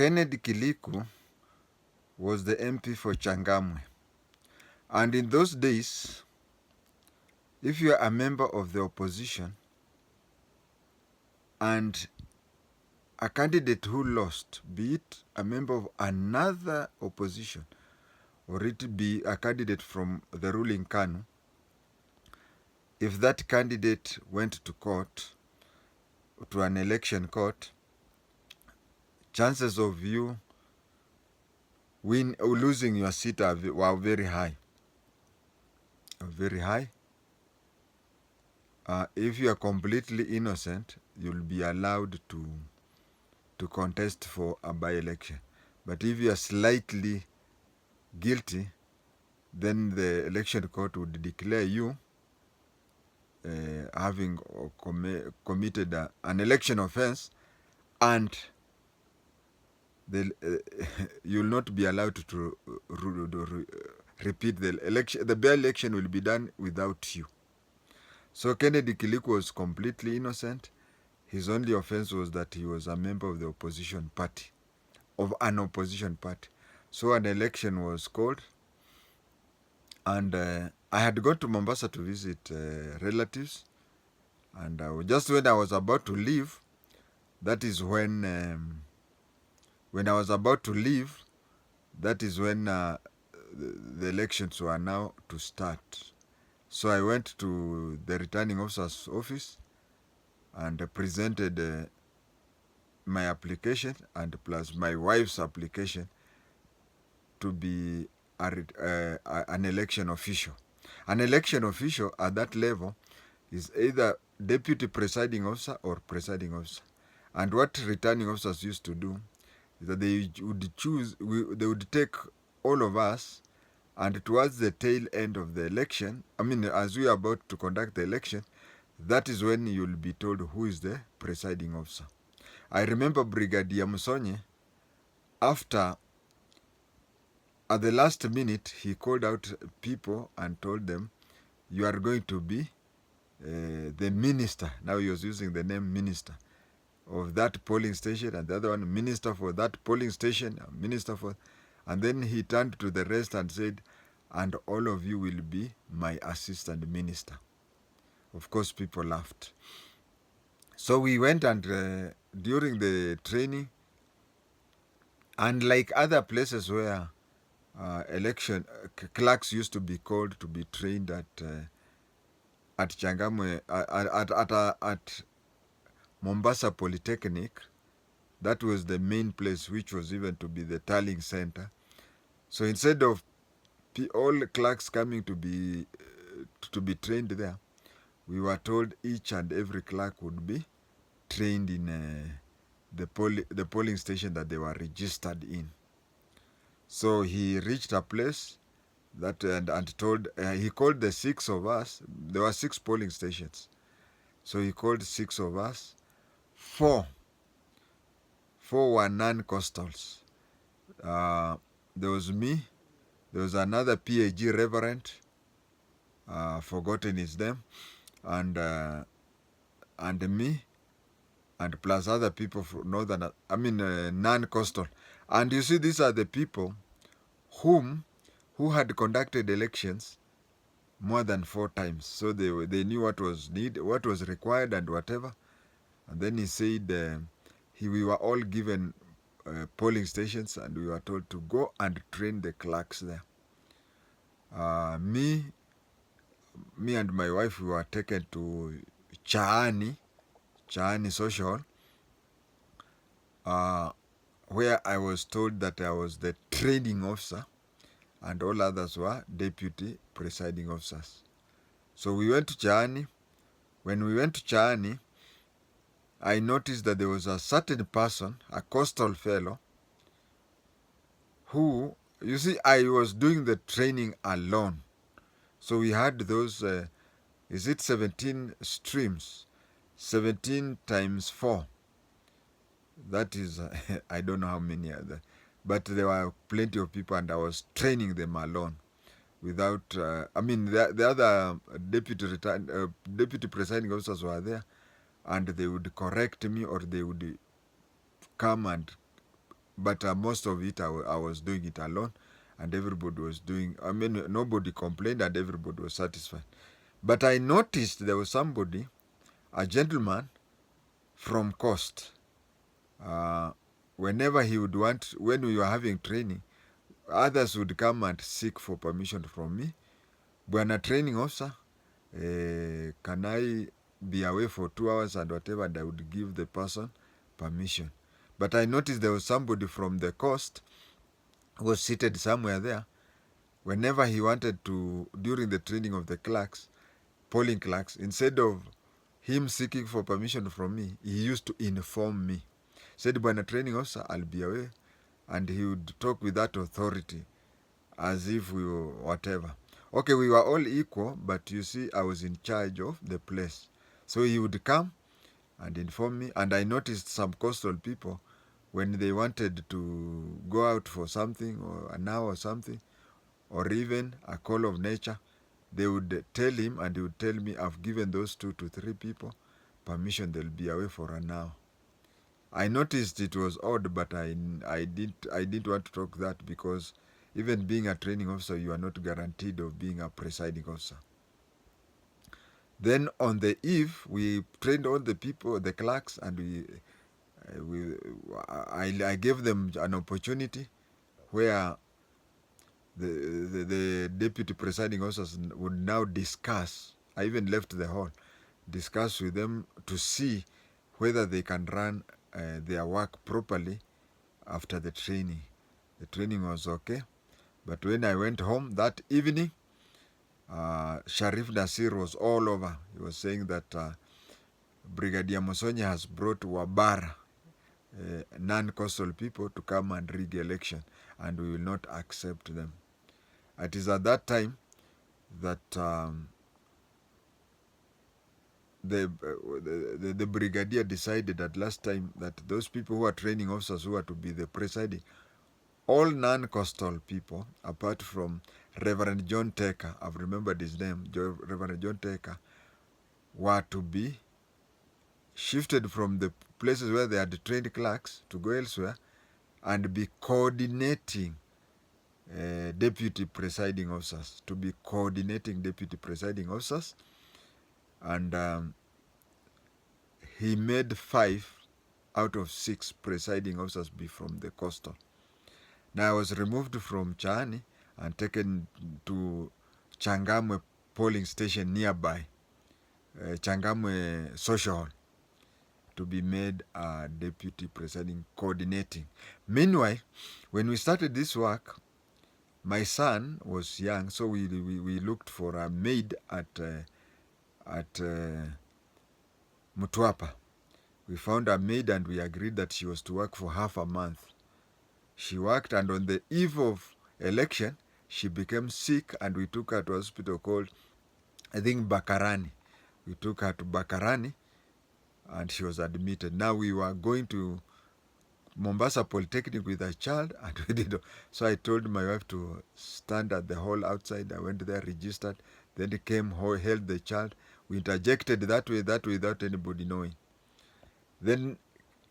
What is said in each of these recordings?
Kennedy Kiliku was the MP for Changamwe. And in those days, if you are a member of the opposition and a candidate who lost, be it a member of another opposition or it be a candidate from the ruling KANU, if that candidate went to court, to an election court, chances of you losing your seat were very high. Very high. If you are completely innocent, you'll be allowed to contest for a by-election. But if you are slightly guilty, then the election court would declare you having committed an election offense, and you'll not be allowed to repeat the election. The by-election will be done without you. So Kennedy Kiliku was completely innocent. His only offense was that he was a member of the opposition party, of an opposition party. So an election was called, and I had gone to Mombasa to visit relatives, and just when I was about to leave, that is when I was about to leave, that is when the elections were now to start. So I went to the returning officer's office and presented my application and plus my wife's application to be an election official. An election official at that level is either deputy presiding officer or presiding officer. And what returning officers used to do is that they would take all of us, and towards the tail end of the election, as we are about to conduct the election, that is when you'll be told who is the presiding officer. I remember Brigadier Musonye, at the last minute, he called out people and told them, you are going to be the minister. Now he was using the name minister of that polling station, and the other one minister for that polling station, minister for, and then he turned to the rest and said, and all of you will be my assistant minister. Of course, people laughed. So we went, and during the training, and like other places where election clerks used to be called to be trained at Changamwe, at Mombasa Polytechnic, that was the main place, which was even to be the tallying center. So instead of all clerks coming to be trained there, we were told each and every clerk would be trained in the polling station that they were registered in. So he reached a place that and told he called the 6 of us. There were 6 polling stations, so he called 6 of us. 4 were non-coastals. There was me. There was another PAG reverend, forgotten his name, and me, and plus other people from northern, non-coastal. And you see, these are the people who had conducted elections more than 4 times. So they knew what was what was required and whatever. And then he said we were all given polling stations, and we were told to go and train the clerks there. Me and my wife, we were taken to Chaani Social, where I was told that I was the training officer and all others were deputy presiding officers. So we went to Chaani. When we went to Chaani, I noticed that there was a certain person, a coastal fellow, who, you see, I was doing the training alone. So we had those, 17 streams? 17 times 4. That is, I don't know how many are there. But there were plenty of people, and I was training them alone. Without, the other deputy presiding officers were there, and they would correct me, or they would come and but most of it I was doing it alone, and everybody was doing, I mean, nobody complained and everybody was satisfied. But I noticed there was somebody, a gentleman from Coast. Whenever he would want, when we were having training, others would come and seek for permission from me. Bwana training officer, can I be away for 2 hours and whatever, and I would give the person permission. But I noticed there was somebody from the Coast who was seated somewhere there. Whenever he wanted to, during the training of the clerks, polling clerks, instead of him seeking for permission from me, he used to inform me. Said, Bwana training officer, I'll be away. And he would talk with that authority as if we were whatever. Okay, we were all equal, but you see, I was in charge of the place. So he would come and inform me. And I noticed some coastal people, when they wanted to go out for something or an hour or something, or even a call of nature, they would tell him and he would tell me, I've given those 2 to 3 people permission, they'll be away for an hour. I noticed it was odd, but I didn't want to talk that, because even being a training officer, you are not guaranteed of being a presiding officer. Then on the eve, we trained all the people, the clerks, and I gave them an opportunity where the deputy presiding officers would now discuss. I even left the hall, discuss with them to see whether they can run their work properly after the training. The training was okay, but when I went home that evening, Sharif Nasir was all over. He was saying that Brigadier Musonye has brought Wabara, non-coastal people, to come and rig election, and we will not accept them. It is at that time that the brigadier decided at last time that those people who are training officers who are to be the presiding, all non-coastal people, apart from Reverend John Taker, I've remembered his name, Reverend John Taker, were to be shifted from the places where they had trained clerks to go elsewhere and be coordinating deputy presiding officers, to be coordinating deputy presiding officers. And he made 5 out of 6 presiding officers be from the coastal. Now I was removed from Chani and taken to Changamwe polling station nearby, Changamwe Social Hall, to be made a deputy presiding, coordinating. Meanwhile, when we started this work, my son was young, so we looked for a maid at Mutwapa. We found a maid and we agreed that she was to work for half a month. She worked, and on the eve of election, she became sick and we took her to a hospital called, I think, Bakarani. We took her to Bakarani and she was admitted. Now we were going to Mombasa Polytechnic with a child, and we did. So I told my wife to stand at the hall outside. I went there, registered, then came, held the child. We interjected that way, without anybody knowing. Then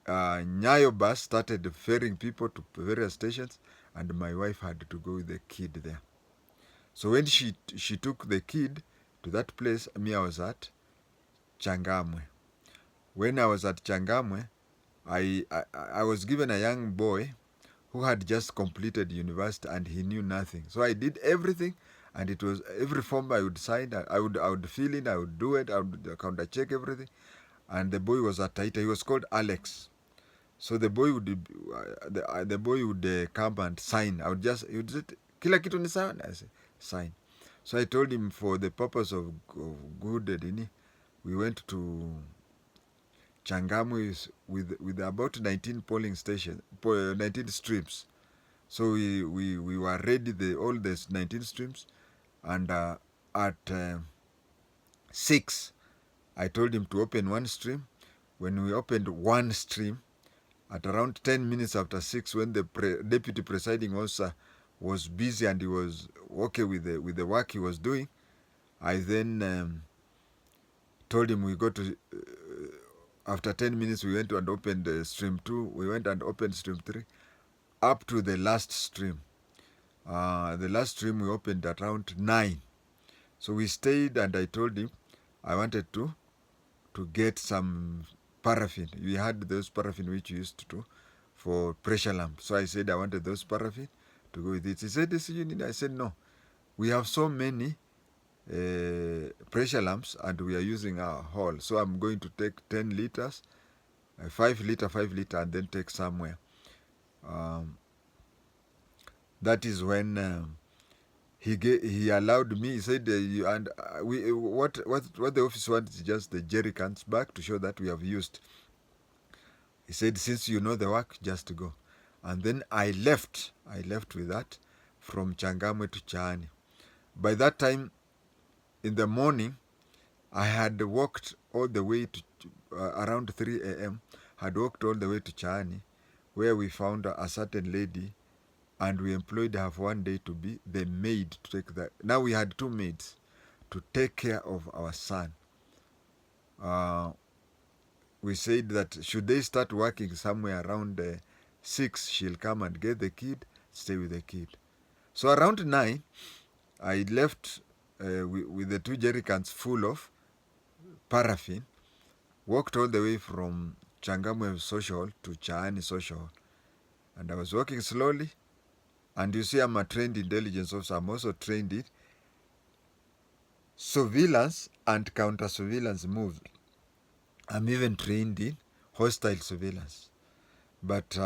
Nyayo bus started ferrying people to various stations, and my wife had to go with the kid there. So when she took the kid to that place, me, I was at Changamwe. When I was at Changamwe, I was given a young boy who had just completed university and he knew nothing. So I did everything, and it was every form I would sign, I would fill in, I would do it, I would counter check everything. And the boy was a Taita. He was called Alex. So the boy would come and sign. He would say, kila kitu ni sawa? I say, sign. So I told him, for the purpose of good, we went to Changamwe with about 19 polling stations, 19 streams. So we were ready, all the 19 streams, and at 6, I told him to open one stream. When we opened one stream, at around 10 minutes after 6, when the deputy presiding officer was busy and he was okay with the work he was doing, I then told him we go to, after 10 minutes, we went and opened stream 2, we went and opened stream 3. up to the last stream. The last stream we opened at around 9. So we stayed, and I told him I wanted to get some paraffin. We had those paraffin which we used to do for pressure lamp. So I said I wanted those paraffin to go with it. He said, "This you need." I said, "No, we have so many pressure lamps, and we are using our hall. So I'm going to take 10 liters, 5 liter, 5 liter, and then take somewhere." That is when he allowed me. He said, what the office wants is just the jerry cans back to show that we have used." He said, "Since you know the work, just go." And then I left with that from Changamwe to Chani. By that time, in the morning, I had walked all the way to around 3 a.m. Had walked all the way to Chani, where we found a certain lady, and we employed her for one day to be the maid to take that. Now we had 2 maids to take care of our son. We said that should they start working somewhere around 6, she'll come and get the kid, stay with the kid. So around 9, I left with the 2 jerry cans full of paraffin, walked all the way from Changamwe Social to Chaani Social. And I was walking slowly. And you see, I'm a trained intelligence officer. I'm also trained in surveillance and counter-surveillance moves. I'm even trained in hostile surveillance. But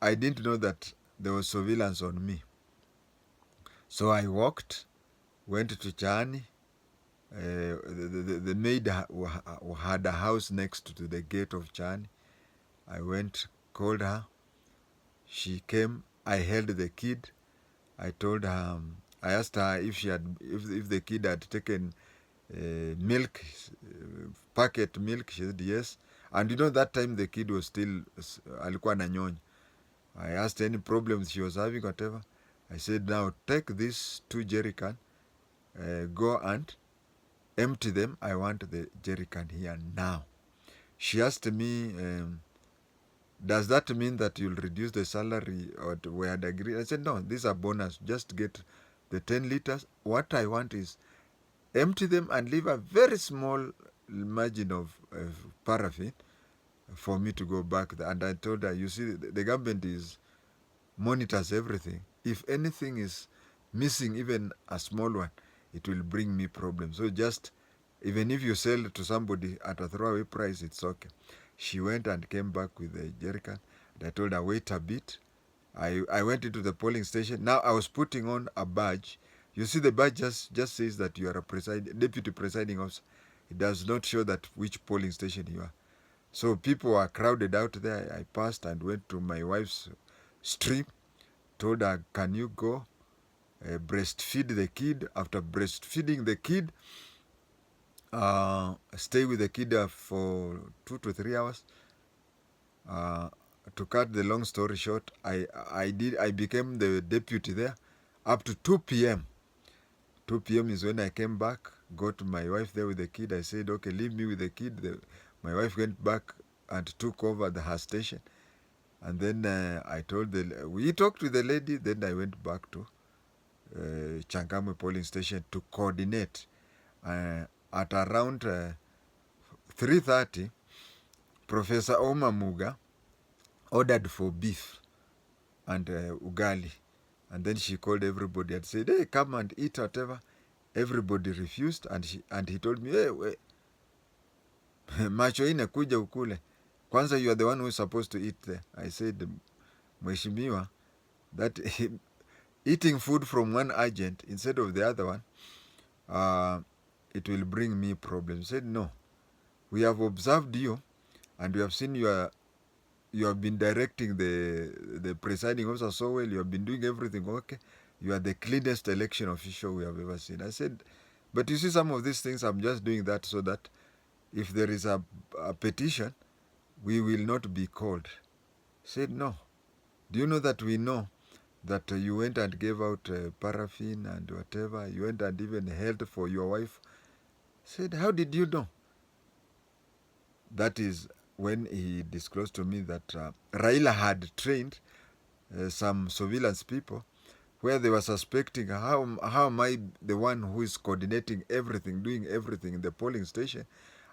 I didn't know that there was surveillance on me. So I walked, went to Chani. The maid had a house next to the gate of Chani. I went, called her. She came. I held the kid. I told her, I asked her if the kid had taken milk, packet milk. She said yes. And you know, that time the kid was still alikuwa nanyonya. I asked any problems she was having, whatever. I said, now take these 2 jerry can, go and empty them. I want the jerry can here now. She asked me, does that mean that you'll reduce the salary, or we had agreed? I said, no, these are bonus. Just get the 10 liters. What I want is empty them and leave a very small margin of paraffin for me to go back there. And I told her, you see, the government monitors everything. If anything is missing, even a small one, it will bring me problems. So just, even if you sell to somebody at a throwaway price, it's okay. She went and came back with a jerrycan. And I told her, wait a bit. I went into the polling station. Now I was putting on a badge. You see, the badge just says that you are a deputy presiding officer. It does not show that which polling station you are. So people were crowded out there. I passed and went to my wife's stream, told her, can you go breastfeed the kid? After breastfeeding the kid, stay with the kid for 2 to 3 hours. To cut the long story short, I became the deputy there up to 2 p.m. 2 p.m. is when I came back, got my wife there with the kid. I said, okay, leave me with the kid. My wife went back and took over her station. And then we talked with the lady. Then I went back to Changamwe polling station to coordinate. At around 3:30, Professor Omamuga ordered for beef and ugali. And then she called everybody and said, hey, come and eat whatever. Everybody refused, and he told me, hey, macho ine kuja ukule. Kwanza, you are the one who is supposed to eat there. I said, Mheshimiwa, that eating food from one agent instead of the other one, it will bring me problems. He said, no, we have observed you, and we have seen you have been directing the presiding officer so well. You have been doing everything okay. You are the cleanest election official we have ever seen. I said, but you see, some of these things, I'm just doing that so that if there is a petition, we will not be called. He said, no. Do you know that we know that you went and gave out paraffin and whatever? You went and even held for your wife. I said, how did you know? That is when he disclosed to me that Raila had trained some surveillance people, where they were suspecting how am I the one who is coordinating everything, doing everything in the polling station,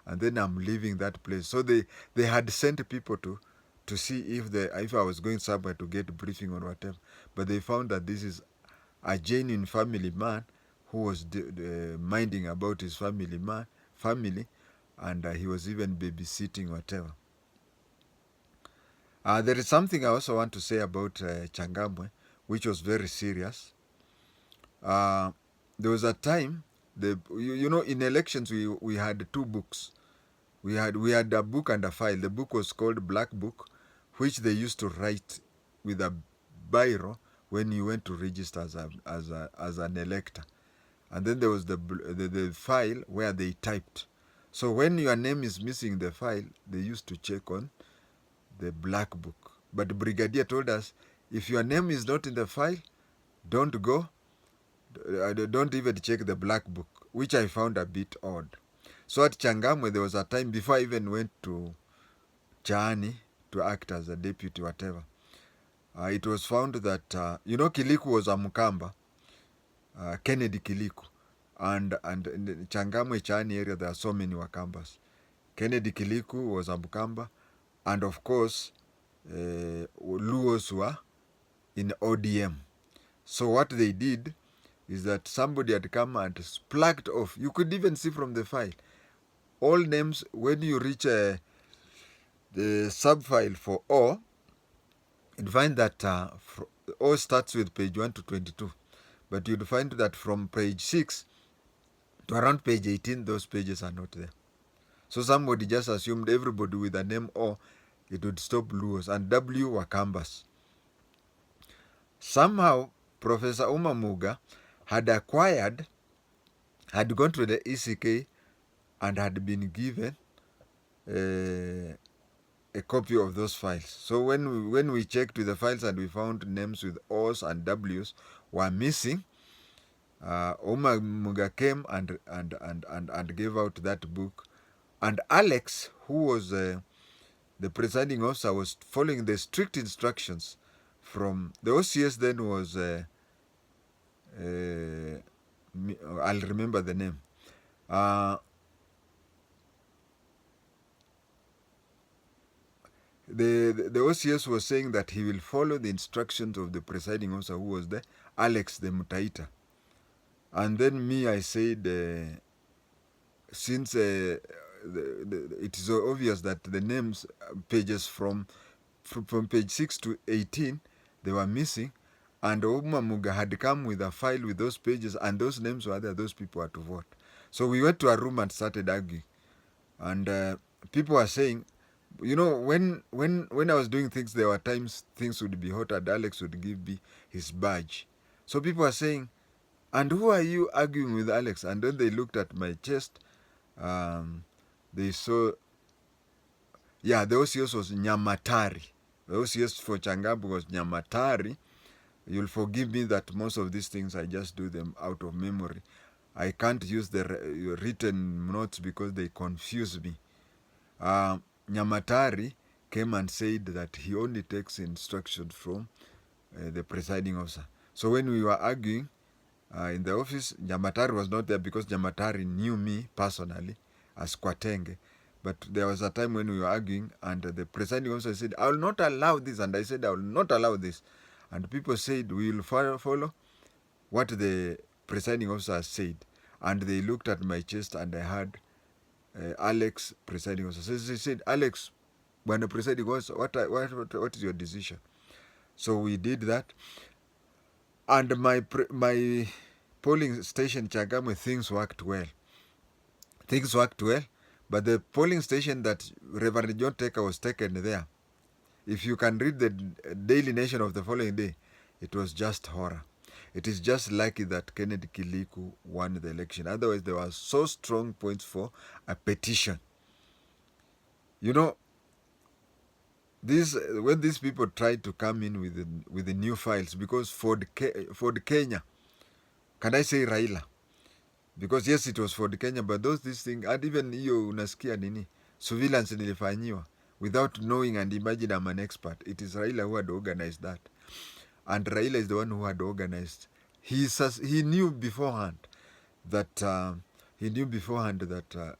and then I'm leaving that place. So they had sent people to see if I was going somewhere to get briefing or whatever, but they found that this is a genuine family man who was minding about his family, and he was even babysitting whatever. There is something I also want to say about Changamwe, which was very serious. There was a time, you know, in elections we had two books. We had a book and a file. The book was called Black Book, which they used to write with a biro when you went to register as an elector. And then there was the file where they typed. So when your name is missing in the file, they used to check on the Black Book. But Brigadier told us, if your name is not in the file, don't go. Don't even check the Black Book, which I found a bit odd. So at Changamwe, there was a time before I even went to Chani to act as a deputy, whatever. It was found that, you know, Kiliku was a Mukamba, Kennedy Kiliku. And in the Changamwe Chani area, there are so many Wakambas. Kennedy Kiliku was a Mukamba. And of course, Luos were in ODM. So what they did is that somebody had come and plucked off. You could even see from the file all names. When you reach the subfile for O, you'd find that O starts with page 1 to 22. But you'd find that from page 6 to around page 18, those pages are not there. So somebody just assumed everybody with a name O, it would stop Luos, and W were Kambas. Somehow, Professor Umamuga had gone to the ECK and had been given a copy of those files. So when we checked with the files and we found names with O's and W's were missing, Umamuga came and gave out that book. And Alex, who was the presiding officer, was following the strict instructions from the OCS. Then was I'll remember the name. The OCS was saying that he will follow the instructions of the presiding officer, who was there, Alex the Mutaita. And then me, I said, since it is obvious that the names, pages from page 6 to 18, they were missing, and Umamuga had come with a file with those pages, and those names were there, those people had to vote. So we went to a room and started arguing. And people were saying, you know, when I was doing things, there were times things would be hot and Alex would give me his badge. So people were saying, and who are you arguing with, Alex? And then they looked at my chest. They saw, yeah, the OCS was Nyamatari. The OCS for Changamwe was Nyamatari. You'll forgive me that most of these things, I just do them out of memory. I can't use the written notes because they confuse me. Nyamatari came and said that he only takes instructions from the presiding officer. So when we were arguing in the office, Nyamatari was not there because Nyamatari knew me personally as Kwatenge. But there was a time when we were arguing, and the presiding officer said, I will not allow this. And I said, I will not allow this. And people said, we will follow what the presiding officer said. And they looked at my chest, and I heard Alex, presiding officer. So he said, Alex, when the presiding officer, what is your decision? So we did that. And my polling station, Changamwe, things worked well. Things worked well. But the polling station that Reverend John Taker was taken there, if you can read the Daily Nation of the following day, it was just horror. It is just lucky that Kennedy Kiliku won the election. Otherwise, there were so strong points for a petition. You know, when these people tried to come in with the new files, because Ford Kenya, can I say Raila? Because yes, it was Ford Kenya, but these things, and even hiyo unasikia nini, surveillance nilifanyiwa without knowing, and imagine I'm an expert. It is Raila who had organized that. and Raila is the one who had organized. He knew beforehand that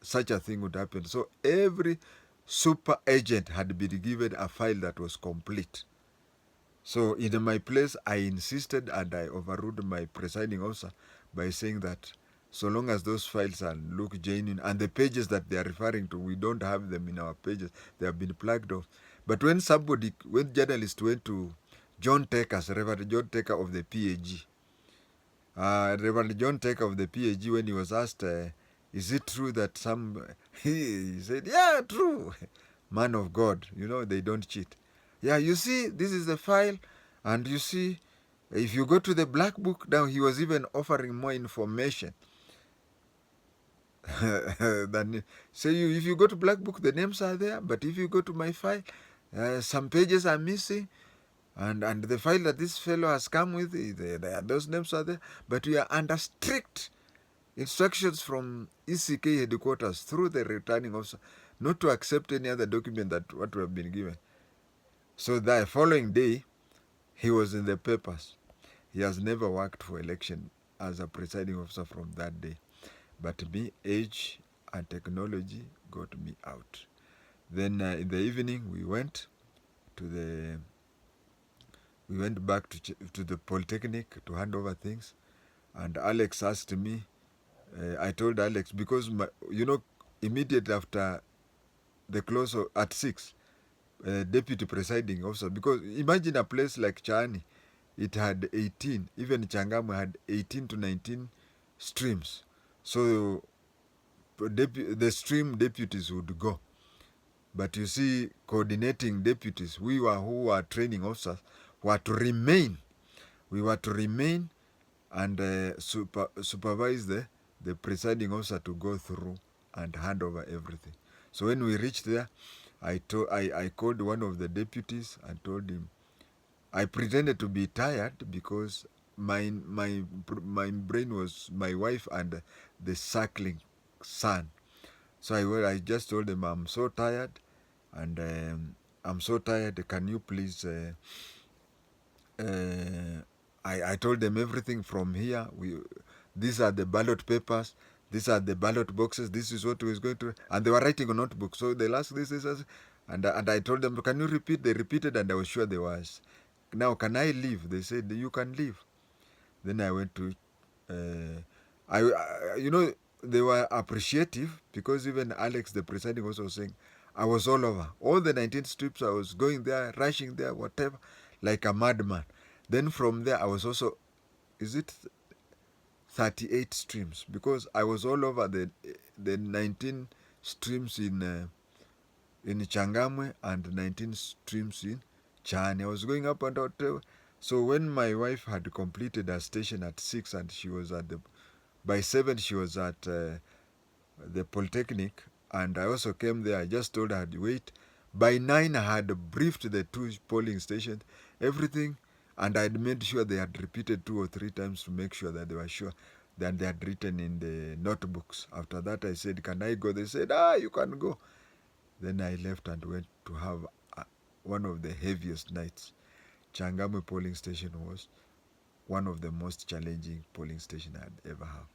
such a thing would happen. So every super agent had been given a file that was complete. So in my place, I insisted and I overruled my presiding officer by saying that so long as those files are look genuine and the pages that they are referring to, we don't have them in our pages. They have been plugged off. But when journalists went to John Takers, Reverend John Taker of the PAG, Reverend John Taker of the PAG, when he was asked, is it true that he said, yeah, true. Man of God, they don't cheat. Yeah, you see, this is the file, and you see, if you go to the black book, now he was even offering more information. Than say if you go to black book, the names are there, but if you go to my file, some pages are missing, and the file that this fellow has come with, those names are there, but we are under strict instructions from ECK headquarters through the returning officer not to accept any other document that what we have been given. So the following day, he was in the papers. He has never worked for election as a presiding officer from that day. But me, age and technology got me out. Then in the evening, we went back to the Polytechnic to hand over things. And Alex asked me, I told Alex, because, immediately after the close at 6, deputy presiding officer, because imagine a place like Chani, it had 18, even Changamwe had 18 to 19 streams. So the stream deputies would go. But you see, coordinating deputies, who were training officers, were to remain. We were to remain and supervise the presiding officer to go through and hand over everything. So when we reached there, I called one of the deputies and told him, I pretended to be tired because my brain was my wife and the suckling son. So I just told him, I'm so tired, and I'm so tired. Can you please? I told them everything from here. These are the ballot papers. These are the ballot boxes. This is what we was going to. And they were writing on notebooks. So they'll ask this, and I told them, can you repeat? They repeated, and I was sure there was. Now, can I leave? They said, you can leave. Then I went to, they were appreciative because even Alex, the presiding officer, was saying, I was all over. All the 19 strips, I was going there, rushing there, whatever, like a madman. Then from there, I was also, 38 streams? Because I was all over the 19 streams in Changamwe and 19 streams in Chani. I was going up and out. So when my wife had completed her station at 6 and she was by 7 she was at the Polytechnic, and I also came there, I just told her to wait. By 9 I had briefed the 2 polling stations, everything, and I had made sure they had repeated 2 or 3 times to make sure that they were sure that they had written in the notebooks. After that I said, can I go? They said, you can go. Then I left and went to have one of the heaviest nights. Changamwe polling station was one of the most challenging polling stations I had ever had.